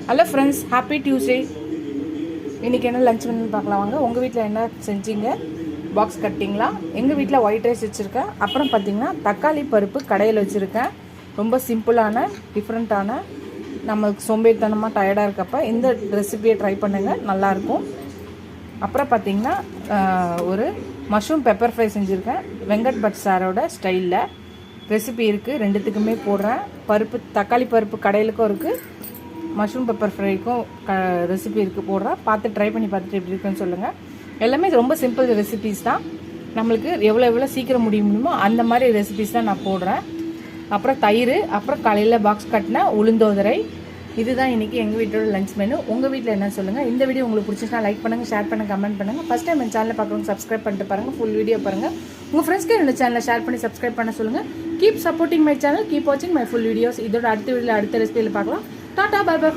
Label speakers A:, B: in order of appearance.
A: Hello friends, happy Tuesday. இன்றைக்கி என்ன lunch menu பார்க்கலாம் வாங்க. உங்கள் வீட்டில் என்ன செஞ்சீங்க? பாக்ஸ் கட்டிங்களா? எங்கள் வீட்டில் ஒயிட் ரைஸ் வச்சுருக்கேன். அப்புறம் பார்த்திங்கன்னா தக்காளி பருப்பு கடையில் வச்சுருக்கேன். ரொம்ப சிம்பிளான டிஃப்ரெண்ட்டான, நம்மளுக்கு சோம்பேறித்தனமாக டயர்டாக இருக்கப்போ இந்த ரெசிபியை ட்ரை பண்ணுங்கள், நல்லாயிருக்கும். அப்புறம் பார்த்திங்கன்னா ஒரு மஷ்ரூம் பெப்பர் ஃப்ரை செஞ்சுருக்கேன். வெங்கட் பட் சாரோட ஸ்டைலில் ரெசிபி இருக்குது. ரெண்டுத்துக்குமே போடுறேன். பருப்பு தக்காளி பருப்பு கடையிலுக்கும் இருக்குது, மஷ்ரூம் பெப்பர் ஃப்ரைக்கும் ரெசிபி இருக்குது போடுறேன். பார்த்து ட்ரை பண்ணி பார்த்துட்டு எப்படி இருக்குன்னு சொல்லுங்கள். எல்லாமே ரொம்ப சிம்பிள் ரெசிபீஸ் தான். நம்மளுக்கு எவ்வளோ சீக்கிரம் முடியுமோ அந்த மாதிரி ரெசிபீஸ் தான் நான் போடுறேன். அப்புறம் தயிர், அப்புறம் காலையில் பாக்ஸ் கட்டின உளுந்தோதரை. இதுதான் இன்றைக்கி எங்கள் வீட்டோட லஞ்ச் மெனு. உங்கள் வீட்டில் என்ன சொல்லுங்கள். இந்த வீடியோ உங்களுக்கு பிடிச்சிச்சுன்னா லைக் பண்ணுங்கள், ஷேர் பண்ணுங்கள், கமெண்ட் பண்ணுங்கள். ஃபஸ்ட் டைம் என் சேனலை பார்க்குறவங்க சப்ஸ்கிரைப் பண்ணிட்டு பாருங்கள். ஃபுல் வீடியோ பாருங்கள். உங்கள் ஃப்ரெண்ட்ஸ்க்கு என்னோட சேனலை ஷேர் பண்ணி சப்ஸ்கிரைப் பண்ண சொல்லுங்கள். Keep supporting my channel, keep வாட்சிங் மை ஃபுல் வீடியோஸ். இதோட அடுத்த வீடியோவில் அடுத்த ரெசிபியில் பார்க்கலாம். Tata, bye by.